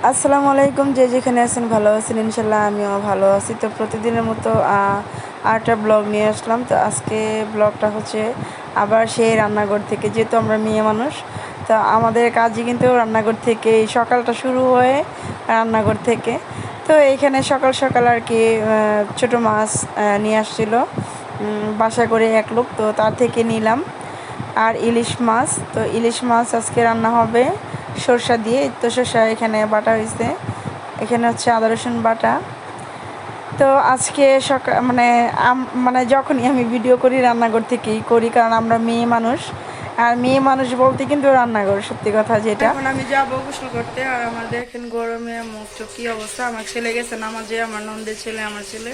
আসসালামু আলাইকুম। যে যেখানে আছেন ভালো আছেন ইনশাল্লাহ, আমিও ভালো আছি। তো প্রতিদিনের মতো আরেকটা ব্লগ নিয়ে আসলাম। তো আজকে ব্লগটা হচ্ছে আবার সেই রান্নাঘর থেকে, যেহেতু আমরা মেয়ে মানুষ, তো আমাদের কাজই কিন্তু রান্নাঘর থেকে, এই সকালটা শুরু হয়ে রান্নাঘর থেকে। তো এইখানে সকাল সকাল আর কি ছোটো মাছ নিয়ে আসছিলো বাসা করে এক লোক, তো তার থেকে নিলাম। আর ইলিশ মাছ, তো ইলিশ মাছ আজকে রান্না হবে সরষা দিয়ে। তো সরষা এখানে বাটা হয়েছে, এখানে হচ্ছে আদা রসুন বাটা। তো আজকে সকাল মানে যখনই আমি ভিডিও করি রান্নাঘর থেকেই করি, কারণ আমরা মেয়ে মানুষ, আর মেয়ে মানুষ বলতে কিন্তু রান্নাঘর, সত্যি কথা যেটা। এখন আমি যাবো গোসল করতে, আর আমার দেখেন গরমে মুখ চোখ কী অবস্থা। আমার ছেলে গেছে নামাজে, আমার নন্দের ছেলে, আমার ছেলে।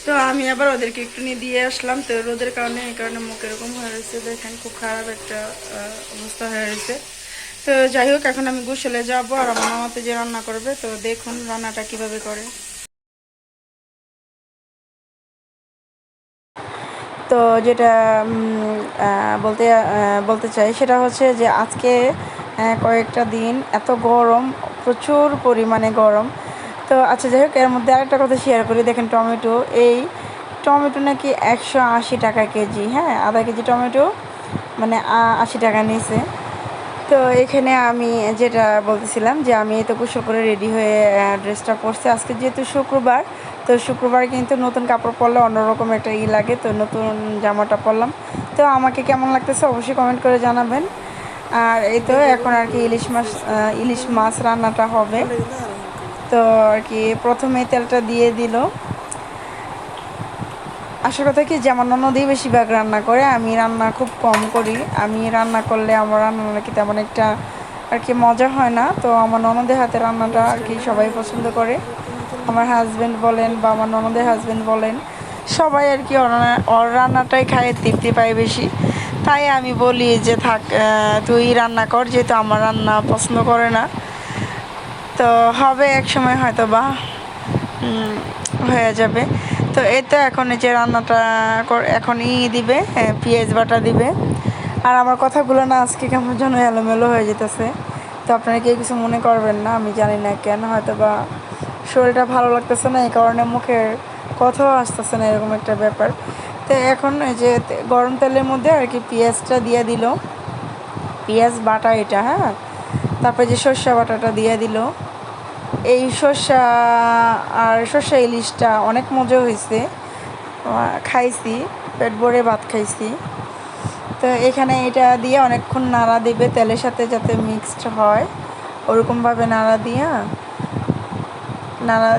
তো আমি আবার ওদেরকে একটু নিয়ে দিয়ে আসলাম। তো রোদের কারণে এই কারণে মুখ এরকম হয়ে রয়েছে, দেখেন খুব খারাপ একটা অবস্থা হয়ে রয়েছে। তো যাই হোক, এখন আমি গোসলে যাবো, আর আমার মামাতে যে রান্না করবে, তো দেখুন রান্নাটা কিভাবে করে। তো যেটা বলতে বলতে চাই সেটা হচ্ছে যে আজকে কয়েকটা দিন এত গরম, প্রচুর পরিমাণে গরম। তো আচ্ছা, যাই হোক, এর মধ্যে আরেকটা কথা শেয়ার করি। দেখেন টমেটো, এই টমেটো নাকি 180 টাকা কেজি। হ্যাঁ, আধা কেজি টমেটো মানে 80 টাকা নিয়েছে। তো এখানে আমি যেটা বলতেছিলাম যে আমি তো গোসল করে রেডি হয়ে ড্রেসটা পরছি। আজকে যেহেতু শুক্রবার, তো শুক্রবার কিন্তু নতুন কাপড় পরলে অন্যরকম একটা লাগে, তো নতুন জামাটা পরলাম। তো আমাকে কেমন লাগতেছে অবশ্যই কমেন্ট করে জানাবেন। আর এই তো এখন আর কি ইলিশ মাছ রান্নাটা হবে। তো আর কি প্রথমে তেলটা দিয়ে দিল। আসল কথা কি যে আমার ননদই বেশিরভাগ রান্না করে, আমি রান্না খুব কম করি। আমি রান্না করলে আমার রান্না নাকি তেমন একটা আর কি মজা হয় না। তো আমার ননদের হাতে রান্নাটা আর কি সবাই পছন্দ করে। আমার হাজব্যান্ড বলেন বা আমার ননদের হাজব্যান্ড বলেন, সবাই আর কি ওর রান্নাটাই খায়, তৃপ্তি পায় বেশি। তাই আমি বলি যে থাক, তুই রান্না কর, যেহেতু আমার রান্না পছন্দ করে না। তো হবে এক সময় হয়তো বা হয়ে যাবে। তো এই তো এখন এই যে রান্নাটা এখনই দিবে, পেঁয়াজ বাটা দিবে। আর আমার কথাগুলো না আজকে কেমন যেন এলোমেলো হয়ে যেতেছে। তো আপনারা কেউ কিছু মনে করবেন না, আমি জানি না কেন, হয়তো বা শরীরটা ভালো লাগতেছে না, এই কারণে মুখের কথাও আসতেছে না, এরকম একটা ব্যাপার। তো এখন এই যে গরম তেলের মধ্যে আর কি পেঁয়াজটা দিয়ে দিল, পেঁয়াজ বাটা এটা, হ্যাঁ। তারপরে যে সর্ষে বাটাটা দিয়ে দিল। এই সর্ষে ইলিশটা অনেক মজা হয়েছে, খাইছি, পেট ভরে ভাত খাইছি। তো এখানে এটা দিয়ে অনেকক্ষণ নাড়া দেবে তেলের সাথে, যাতে মিক্সড হয়, ওরকমভাবে নাড়া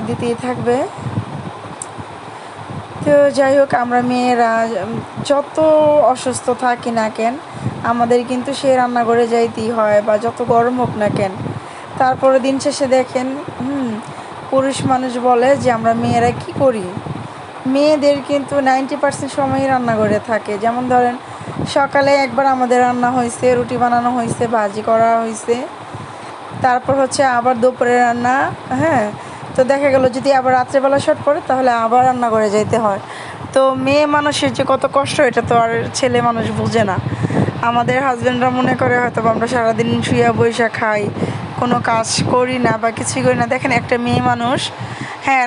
দিতেই থাকবে। তো যাই হোক, আমরা মেয়েরা যত অসুস্থ থাকি না কেন, আমাদের কিন্তু সে রান্নাঘরে যাইতেই হয়, বা যত গরম হোক না কেন। তারপরে দিন শেষে দেখেন, পুরুষ মানুষ বলে যে আমরা মেয়েরা কি করি। মেয়েদের কিন্তু 90% সময়ই রান্নাঘরে থাকে। যেমন ধরেন, সকালে একবার আমাদের রান্না হয়েছে, রুটি বানানো হয়েছে, ভাজি করা হয়েছে, তারপর হচ্ছে আবার দুপুরে রান্না। হ্যাঁ, তো দেখা গেল যদি আবার রাত্রেবেলা শর্ট পড়ে, তাহলে আবার রান্না করে যেতে হয়। তো মেয়ে মানুষের যে কত কষ্ট, এটা তো আর ছেলে মানুষ বুঝে না। আমাদের হাজব্যান্ডরা মনে করে হয়তো আমরা সারাদিন শুয়ে বৈশা খাই, কোনো কাজ করি না বা কিছুই করি না। দেখেন একটা মেয়ে মানুষ, হ্যাঁ,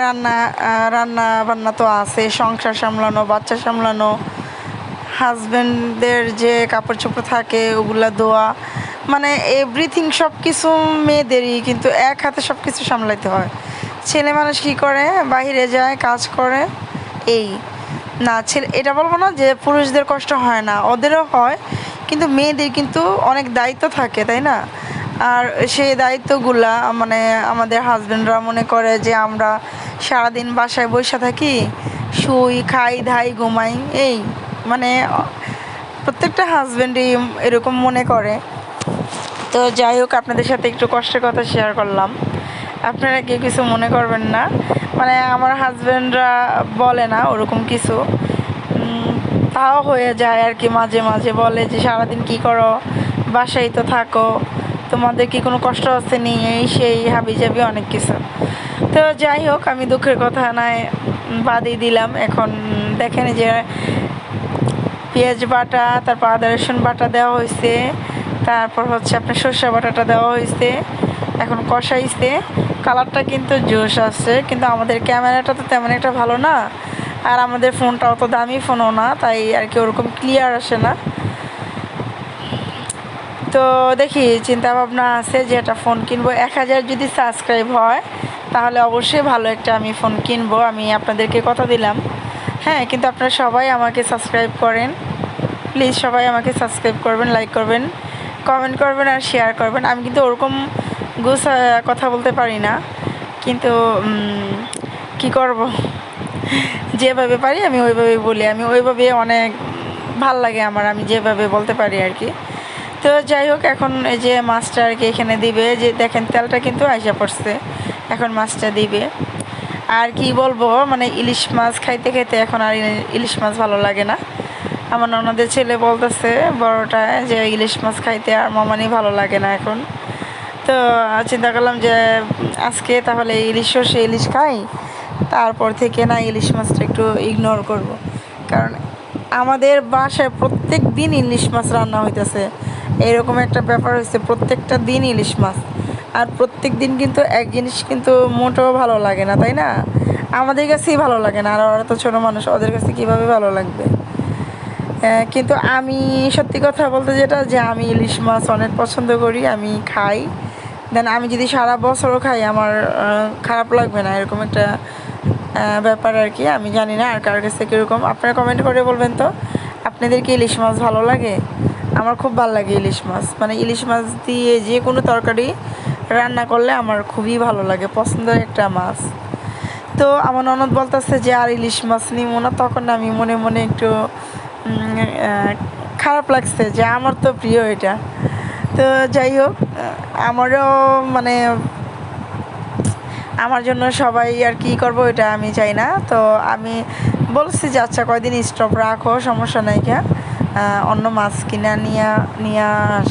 রান্না বান্না তো আছে, সংসার সামলানো, বাচ্চা সামলানো, হাজব্যান্ডদের যে কাপড় চোপড় থাকে ওগুলা ধোয়া, মানে এভরিথিং, সব কিছু মেয়েদেরই কিন্তু এক হাতে সব কিছু সামলাইতে হয়। ছেলে মানুষ কী করে, বাইরে যায়, কাজ করে। এই না, এটা বলবো না যে পুরুষদের কষ্ট হয় না, ওদেরও হয়, কিন্তু মেয়েদের কিন্তু অনেক দায়িত্ব থাকে, তাই না? আর সেই দায়িত্বগুলা মানে আমাদের হাজব্যান্ডরা মনে করে যে আমরা সারাদিন বাসায় বসে থাকি, শুই, খাই, ধাই, ঘুমাই, এই মানে প্রত্যেকটা হাজব্যান্ডই এরকম মনে করে। তো যাই হোক, আপনাদের সাথে একটু কষ্টের কথা শেয়ার করলাম, আপনারা কেউ কিছু মনে করবেন না। মানে আমার হাজব্যান্ডরা বলে না ওরকম কিছু, তাও হয়ে যায় আর কি। মাঝে মাঝে বলে যে সারাদিন কি করো, বাসায় তো থাকো, তোমাদের কি কোনো কষ্ট আছে নি, এই সেই হাবি জাবি অনেক কিছু। তো যাই হোক, আমি দুঃখের কথা নয় বাদই দিলাম। এখন দেখেন যে পেঁয়াজ বাটা, তারপর আদা রসুন বাটা দেওয়া হয়েছে, তারপর হচ্ছে আপনার সরষে বাটাটা দেওয়া হয়েছে, এখন কষাইছে, কালারটা কিন্তু জোশ আসছে, কিন্তু আমাদের ক্যামেরাটা তো তেমন একটা ভালো না, আর আমাদের ফোনটা অত দামি ফোনও না, তাই আর কি ওরকম ক্লিয়ার আসে না। তো দেখি চিন্তা ভাবনা আছে যে একটা ফোন কিনবো, 1000 যদি সাবস্ক্রাইব হয় তাহলে অবশ্যই ভালো একটা আমি ফোন কিনবো, আমি আপনাদেরকে কথা দিলাম। হ্যাঁ, কিন্তু আপনারা সবাই আমাকে সাবস্ক্রাইব করেন, প্লিজ সবাই আমাকে সাবস্ক্রাইব করবেন, লাইক করবেন, কমেন্ট করবেন আর শেয়ার করবেন। আমি কিন্তু ওরকম কথা বলতে পারি না, কিন্তু কি করব, যেভাবে পারি আমি ওইভাবেই বলি, আমি ওইভাবে অনেক ভাল লাগে আমার, আমি যেভাবে বলতে পারি আর কি। তো যাই হোক, এখন এই যে মাছটা আর কি এখানে দিবে, যে দেখেন তেলটা কিন্তু আইসা পড়ছে, এখন মাছটা দিবে। আর কি বলবো, মানে ইলিশ মাছ খাইতে খাইতে এখন আর ইলিশ মাছ ভালো লাগে না। আমার ননদের ছেলে বলতেছে বড়টা যে ইলিশ মাছ খাইতে আর মামানি ভালো লাগে না এখন। তো চিন্তা করলাম যে আজকে তাহলে ইলিশও সে ইলিশ খাই, তারপর থেকে না ইলিশ মাছটা একটু ইগনোর করব। কারণ আমাদের বাসায় প্রত্যেক দিন ইলিশ মাছ রান্না হইতেছে, এরকম একটা ব্যাপার হয়েছে, প্রত্যেকটা দিন ইলিশ মাছ। আর প্রত্যেক দিন কিন্তু এক জিনিস কিন্তু মোটেও ভালো লাগে না, তাই না? আমাদের কাছেই ভালো লাগে না, আর ওরা তো ছোটো মানুষ, ওদের কাছে কীভাবে ভালো লাগবে। কিন্তু আমি সত্যি কথা বলতে যেটা, যে আমি ইলিশ মাছ অনেক পছন্দ করি, আমি খাই। দেন আমি যদি সারা বছরও খাই আমার খারাপ লাগবে না, এরকম একটা ব্যাপার আর কি। আমি জানি না আর কার কাছে কীরকম, আপনারা কমেন্ট করে বলবেন তো আপনাদের কি ইলিশ মাছ ভালো লাগে? আমার খুব ভালো লাগে ইলিশ মাছ, মানে ইলিশ মাছ দিয়ে যে কোনো তরকারি রান্না করলে আমার খুবই ভালো লাগে, পছন্দের একটা মাছ। তো আমার ননদ বলতেছে যে আর ইলিশ মাছ নিব না, তখন আমি মনে মনে একটু খারাপ লাগছে যে আমার তো প্রিয় এটা। তো যাই হোক, আমারও মানে আমার জন্য সবাই আর কি করবো এটা আমি চাই না। তো আমি বলছি যে আচ্ছা কয়দিন স্টপ রাখো, সমস্যা নাই, কে অন্য মাছ কিনা নিয়ে আস।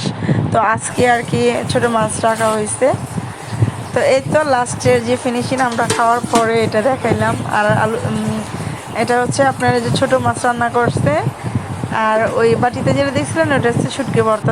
তো আজকে আর কি ছোটো মাছ রাখা হয়েছে। তো এই তো লাস্টের যে ফিনিশিং আমরা খাওয়ার পরে এটা দেখাইলাম। আর আলু এটা হচ্ছে আপনারা যে ছোটো মাছ রান্না করছে, আর ওই বাটিতে যেটা দেখছিলেন ওটা হচ্ছে শুটকি ভর্তা।